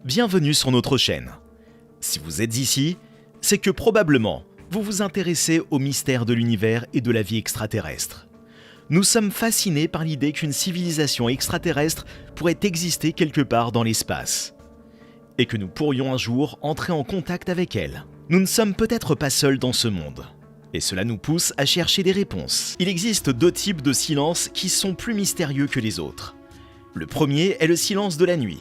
Bienvenue sur notre chaîne. Si vous êtes ici, c'est que probablement vous vous intéressez aux mystères de l'univers et de la vie extraterrestre. Nous sommes fascinés par l'idée qu'une civilisation extraterrestre pourrait exister quelque part dans l'espace et que nous pourrions un jour entrer en contact avec elle. Nous ne sommes peut-être pas seuls dans ce monde. Et cela nous pousse à chercher des réponses. Il existe deux types de silence qui sont plus mystérieux que les autres. Le premier est le silence de la nuit,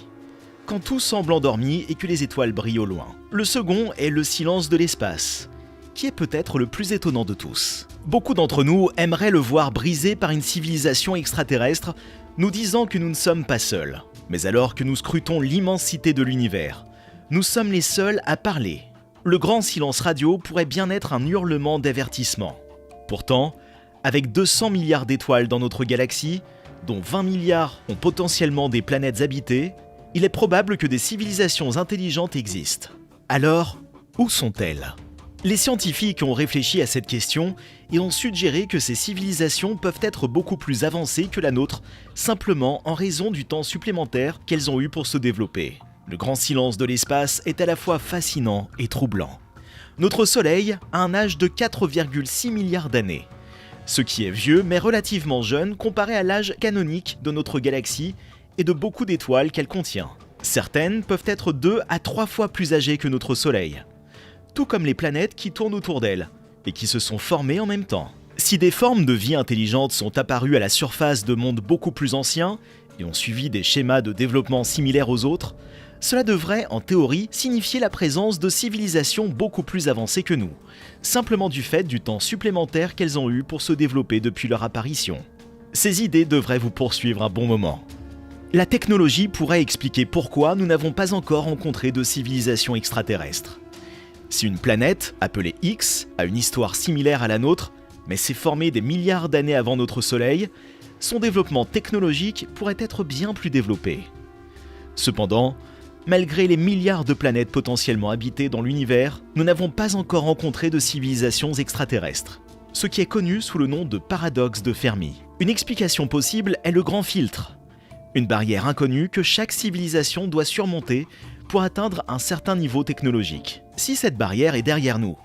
quand tout semble endormi et que les étoiles brillent au loin. Le second est le silence de l'espace, qui est peut-être le plus étonnant de tous. Beaucoup d'entre nous aimeraient le voir brisé par une civilisation extraterrestre, nous disant que nous ne sommes pas seuls. Mais alors que nous scrutons l'immensité de l'univers, nous sommes les seuls à parler. Le grand silence radio pourrait bien être un hurlement d'avertissement. Pourtant, avec 200 milliards d'étoiles dans notre galaxie, dont 20 milliards ont potentiellement des planètes habitées, il est probable que des civilisations intelligentes existent. Alors, où sont-elles ? Les scientifiques ont réfléchi à cette question et ont suggéré que ces civilisations peuvent être beaucoup plus avancées que la nôtre, simplement en raison du temps supplémentaire qu'elles ont eu pour se développer. Le grand silence de l'espace est à la fois fascinant et troublant. Notre Soleil a un âge de 4,6 milliards d'années, ce qui est vieux mais relativement jeune comparé à l'âge canonique de notre galaxie et de beaucoup d'étoiles qu'elle contient. Certaines peuvent être 2 à 3 fois plus âgées que notre Soleil, tout comme les planètes qui tournent autour d'elle et qui se sont formées en même temps. Si des formes de vie intelligentes sont apparues à la surface de mondes beaucoup plus anciens et ont suivi des schémas de développement similaires aux autres, cela devrait, en théorie, signifier la présence de civilisations beaucoup plus avancées que nous, simplement du fait du temps supplémentaire qu'elles ont eu pour se développer depuis leur apparition. Ces idées devraient vous poursuivre un bon moment. La technologie pourrait expliquer pourquoi nous n'avons pas encore rencontré de civilisation extraterrestre. Si une planète, appelée X, a une histoire similaire à la nôtre, mais s'est formée des milliards d'années avant notre Soleil, son développement technologique pourrait être bien plus développé. Cependant, malgré les milliards de planètes potentiellement habitées dans l'univers, nous n'avons pas encore rencontré de civilisations extraterrestres, ce qui est connu sous le nom de paradoxe de Fermi. Une explication possible est le grand filtre, une barrière inconnue que chaque civilisation doit surmonter pour atteindre un certain niveau technologique. Si cette barrière est derrière nous,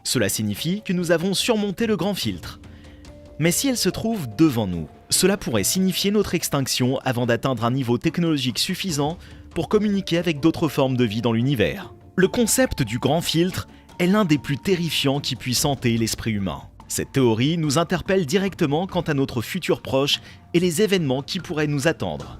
cela signifie que nous avons surmonté le grand filtre. Mais si elle se trouve devant nous, cela pourrait signifier notre extinction avant d'atteindre un niveau technologique suffisant pour communiquer avec d'autres formes de vie dans l'univers. Le concept du grand filtre est l'un des plus terrifiants qui puisse hanter l'esprit humain. Cette théorie nous interpelle directement quant à notre futur proche et les événements qui pourraient nous attendre.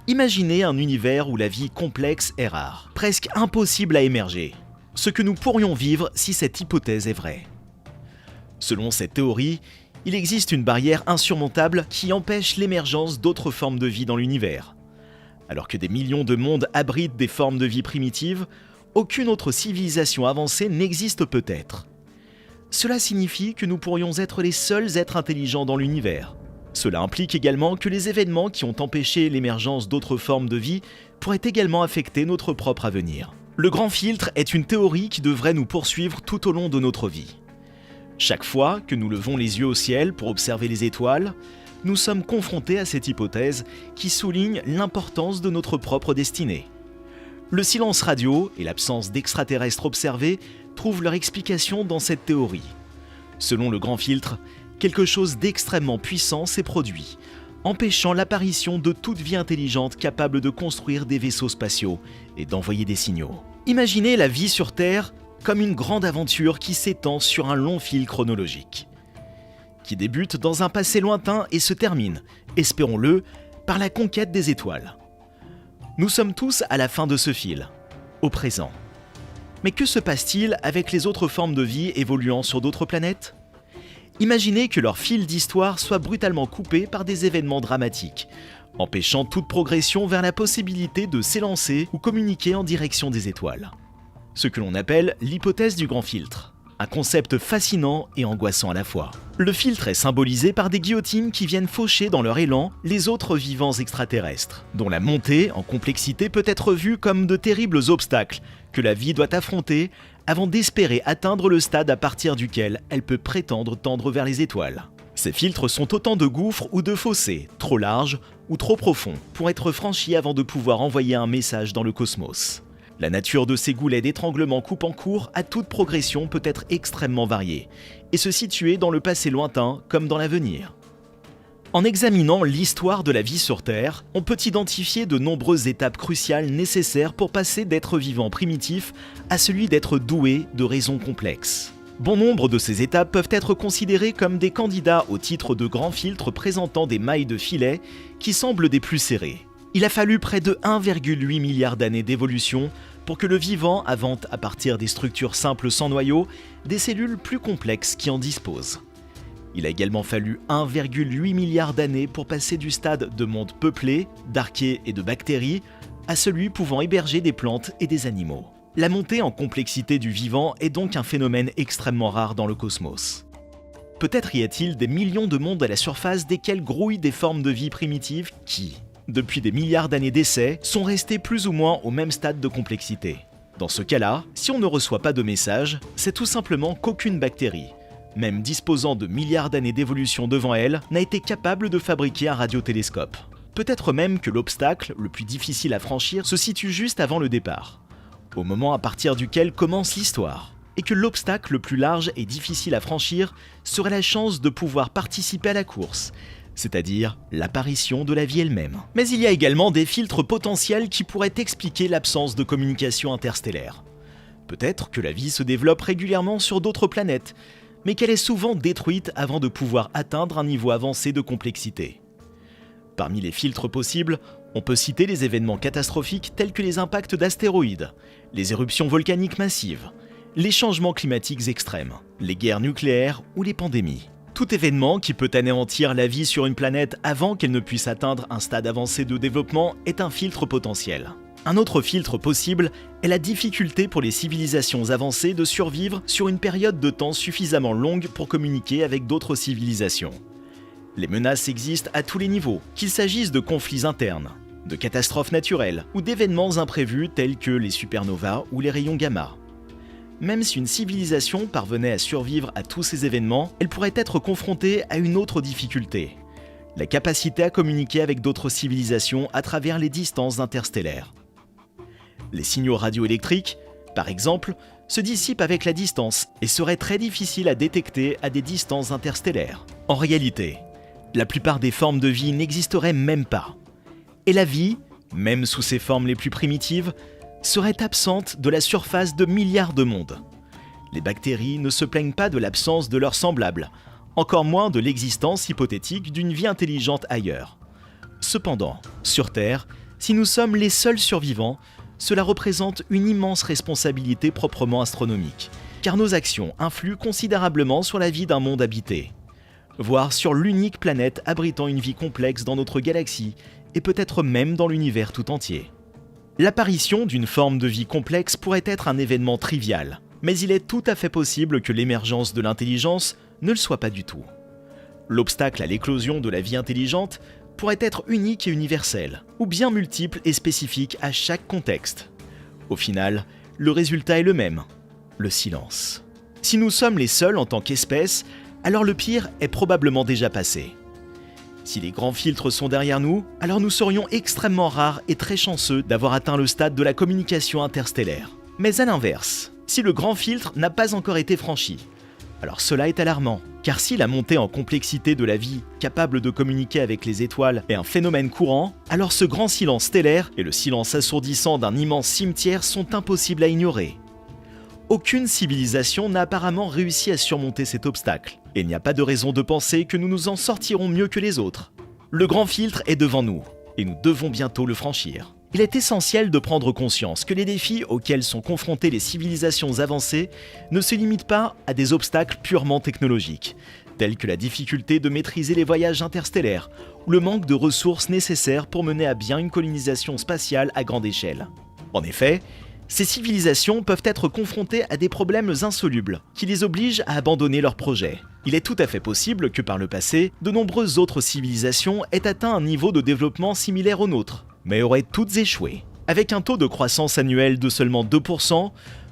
Imaginez un univers où la vie complexe est rare, presque impossible à émerger. Ce que nous pourrions vivre si cette hypothèse est vraie. Selon cette théorie, il existe une barrière insurmontable qui empêche l'émergence d'autres formes de vie dans l'univers. Alors que des millions de mondes abritent des formes de vie primitives, aucune autre civilisation avancée n'existe peut-être. Cela signifie que nous pourrions être les seuls êtres intelligents dans l'univers. Cela implique également que les événements qui ont empêché l'émergence d'autres formes de vie pourraient également affecter notre propre avenir. Le grand filtre est une théorie qui devrait nous poursuivre tout au long de notre vie. Chaque fois que nous levons les yeux au ciel pour observer les étoiles, nous sommes confrontés à cette hypothèse qui souligne l'importance de notre propre destinée. Le silence radio et l'absence d'extraterrestres observés trouvent leur explication dans cette théorie. Selon le grand filtre, quelque chose d'extrêmement puissant s'est produit, empêchant l'apparition de toute vie intelligente capable de construire des vaisseaux spatiaux et d'envoyer des signaux. Imaginez la vie sur Terre comme une grande aventure qui s'étend sur un long fil chronologique, qui débute dans un passé lointain et se termine, espérons-le, par la conquête des étoiles. Nous sommes tous à la fin de ce fil, au présent. Mais que se passe-t-il avec les autres formes de vie évoluant sur d'autres planètes ? Imaginez que leur fil d'histoire soit brutalement coupé par des événements dramatiques, empêchant toute progression vers la possibilité de s'élancer ou communiquer en direction des étoiles. Ce que l'on appelle l'hypothèse du grand filtre. Un concept fascinant et angoissant à la fois. Le filtre est symbolisé par des guillotines qui viennent faucher dans leur élan les autres vivants extraterrestres, dont la montée en complexité peut être vue comme de terribles obstacles que la vie doit affronter avant d'espérer atteindre le stade à partir duquel elle peut prétendre tendre vers les étoiles. Ces filtres sont autant de gouffres ou de fossés, trop larges ou trop profonds, pour être franchis avant de pouvoir envoyer un message dans le cosmos. La nature de ces goulets d'étranglement coupant court à toute progression peut être extrêmement variée, et se situer dans le passé lointain comme dans l'avenir. En examinant l'histoire de la vie sur Terre, on peut identifier de nombreuses étapes cruciales nécessaires pour passer d'être vivant primitif à celui d'être doué de raisons complexes. Bon nombre de ces étapes peuvent être considérées comme des candidats au titre de grands filtres présentant des mailles de filet qui semblent des plus serrées. Il a fallu près de 1,8 milliard d'années d'évolution pour que le vivant invente à partir des structures simples sans noyau des cellules plus complexes qui en disposent. Il a également fallu 1,8 milliard d'années pour passer du stade de monde peuplé, d'archées et de bactéries, à celui pouvant héberger des plantes et des animaux. La montée en complexité du vivant est donc un phénomène extrêmement rare dans le cosmos. Peut-être y a-t-il des millions de mondes à la surface desquels grouillent des formes de vie primitives qui, depuis des milliards d'années d'essais, sont restés plus ou moins au même stade de complexité. Dans ce cas-là, si on ne reçoit pas de message, c'est tout simplement qu'aucune bactérie, même disposant de milliards d'années d'évolution devant elle, n'a été capable de fabriquer un radiotélescope. Peut-être même que l'obstacle le plus difficile à franchir se situe juste avant le départ, au moment à partir duquel commence l'histoire, et que l'obstacle le plus large et difficile à franchir serait la chance de pouvoir participer à la course, c'est-à-dire l'apparition de la vie elle-même. Mais il y a également des filtres potentiels qui pourraient expliquer l'absence de communication interstellaire. Peut-être que la vie se développe régulièrement sur d'autres planètes, mais qu'elle est souvent détruite avant de pouvoir atteindre un niveau avancé de complexité. Parmi les filtres possibles, on peut citer les événements catastrophiques tels que les impacts d'astéroïdes, les éruptions volcaniques massives, les changements climatiques extrêmes, les guerres nucléaires ou les pandémies. Tout événement qui peut anéantir la vie sur une planète avant qu'elle ne puisse atteindre un stade avancé de développement est un filtre potentiel. Un autre filtre possible est la difficulté pour les civilisations avancées de survivre sur une période de temps suffisamment longue pour communiquer avec d'autres civilisations. Les menaces existent à tous les niveaux, qu'il s'agisse de conflits internes, de catastrophes naturelles ou d'événements imprévus tels que les supernovas ou les rayons gamma. Même si une civilisation parvenait à survivre à tous ces événements, elle pourrait être confrontée à une autre difficulté: la capacité à communiquer avec d'autres civilisations à travers les distances interstellaires. Les signaux radioélectriques, par exemple, se dissipent avec la distance et seraient très difficiles à détecter à des distances interstellaires. En réalité, la plupart des formes de vie n'existeraient même pas. Et la vie, même sous ses formes les plus primitives, serait absente de la surface de milliards de mondes. Les bactéries ne se plaignent pas de l'absence de leurs semblables, encore moins de l'existence hypothétique d'une vie intelligente ailleurs. Cependant, sur Terre, si nous sommes les seuls survivants, cela représente une immense responsabilité proprement astronomique, car nos actions influent considérablement sur la vie d'un monde habité, voire sur l'unique planète abritant une vie complexe dans notre galaxie, et peut-être même dans l'univers tout entier. L'apparition d'une forme de vie complexe pourrait être un événement trivial, mais il est tout à fait possible que l'émergence de l'intelligence ne le soit pas du tout. L'obstacle à l'éclosion de la vie intelligente pourrait être unique et universel, ou bien multiple et spécifique à chaque contexte. Au final, le résultat est le même, le silence. Si nous sommes les seuls en tant qu'espèce, alors le pire est probablement déjà passé. Si les grands filtres sont derrière nous, alors nous serions extrêmement rares et très chanceux d'avoir atteint le stade de la communication interstellaire. Mais à l'inverse, si le grand filtre n'a pas encore été franchi, alors cela est alarmant, car si la montée en complexité de la vie capable de communiquer avec les étoiles est un phénomène courant, alors ce grand silence stellaire et le silence assourdissant d'un immense cimetière sont impossibles à ignorer. Aucune civilisation n'a apparemment réussi à surmonter cet obstacle, et il n'y a pas de raison de penser que nous nous en sortirons mieux que les autres. Le grand filtre est devant nous, et nous devons bientôt le franchir. Il est essentiel de prendre conscience que les défis auxquels sont confrontées les civilisations avancées ne se limitent pas à des obstacles purement technologiques, tels que la difficulté de maîtriser les voyages interstellaires ou le manque de ressources nécessaires pour mener à bien une colonisation spatiale à grande échelle. En effet, ces civilisations peuvent être confrontées à des problèmes insolubles qui les obligent à abandonner leurs projets. Il est tout à fait possible que par le passé, de nombreuses autres civilisations aient atteint un niveau de développement similaire au nôtre, mais auraient toutes échoué. Avec un taux de croissance annuel de seulement 2%,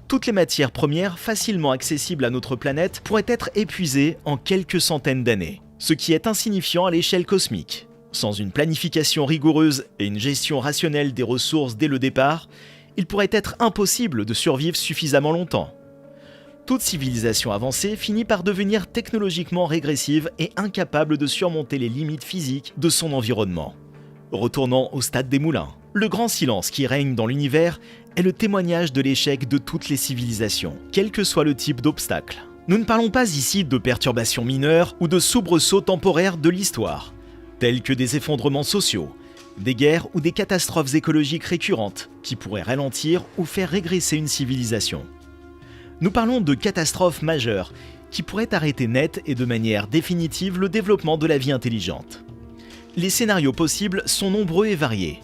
toutes les matières premières facilement accessibles à notre planète pourraient être épuisées en quelques centaines d'années. ce qui est insignifiant à l'échelle cosmique. Sans une planification rigoureuse et une gestion rationnelle des ressources dès le départ, il pourrait être impossible de survivre suffisamment longtemps. Toute civilisation avancée finit par devenir technologiquement régressive et incapable de surmonter les limites physiques de son environnement. Retournons au stade des moulins. Le grand silence qui règne dans l'univers est le témoignage de l'échec de toutes les civilisations, quel que soit le type d'obstacle. Nous ne parlons pas ici de perturbations mineures ou de soubresauts temporaires de l'histoire, tels que des effondrements sociaux, des guerres ou des catastrophes écologiques récurrentes qui pourraient ralentir ou faire régresser une civilisation. Nous parlons de catastrophes majeures qui pourraient arrêter net et de manière définitive le développement de la vie intelligente. Les scénarios possibles sont nombreux et variés,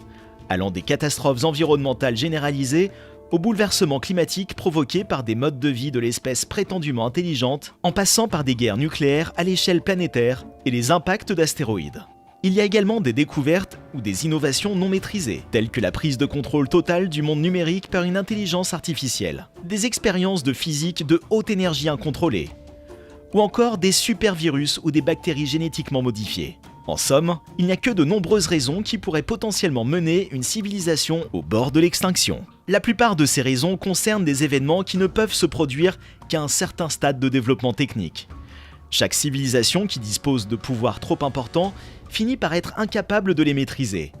allant des catastrophes environnementales généralisées aux bouleversements climatiques provoqués par des modes de vie de l'espèce prétendument intelligente, en passant par des guerres nucléaires à l'échelle planétaire et les impacts d'astéroïdes. Il y a également des découvertes ou des innovations non maîtrisées, telles que la prise de contrôle totale du monde numérique par une intelligence artificielle, des expériences de physique de haute énergie incontrôlées, ou encore des supervirus ou des bactéries génétiquement modifiées. En somme, il n'y a que de nombreuses raisons qui pourraient potentiellement mener une civilisation au bord de l'extinction. La plupart de ces raisons concernent des événements qui ne peuvent se produire qu'à un certain stade de développement technique. Chaque civilisation qui dispose de pouvoirs trop importants finit par être incapable de les maîtriser,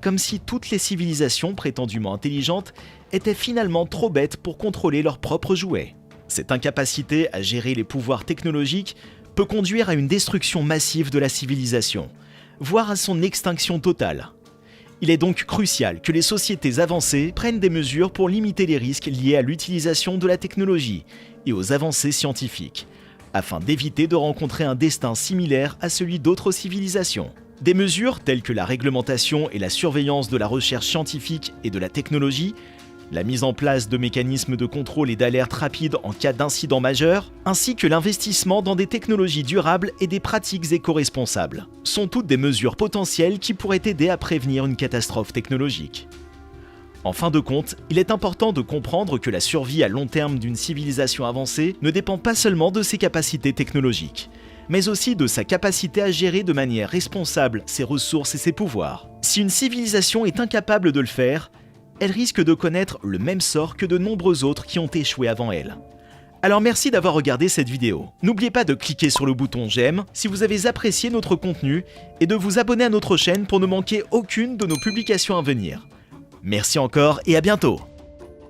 comme si toutes les civilisations prétendument intelligentes étaient finalement trop bêtes pour contrôler leurs propres jouets. Cette incapacité à gérer les pouvoirs technologiques peut conduire à une destruction massive de la civilisation, voire à son extinction totale. Il est donc crucial que les sociétés avancées prennent des mesures pour limiter les risques liés à l'utilisation de la technologie et aux avancées scientifiques, afin d'éviter de rencontrer un destin similaire à celui d'autres civilisations. Des mesures telles que la réglementation et la surveillance de la recherche scientifique et de la technologie, la mise en place de mécanismes de contrôle et d'alerte rapide en cas d'incident majeur, ainsi que l'investissement dans des technologies durables et des pratiques éco-responsables, sont toutes des mesures potentielles qui pourraient aider à prévenir une catastrophe technologique. En fin de compte, il est important de comprendre que la survie à long terme d'une civilisation avancée ne dépend pas seulement de ses capacités technologiques, mais aussi de sa capacité à gérer de manière responsable ses ressources et ses pouvoirs. Si une civilisation est incapable de le faire, elle risque de connaître le même sort que de nombreux autres qui ont échoué avant elle. Alors merci d'avoir regardé cette vidéo. N'oubliez pas de cliquer sur le bouton j'aime si vous avez apprécié notre contenu et de vous abonner à notre chaîne pour ne manquer aucune de nos publications à venir. Merci encore et à bientôt!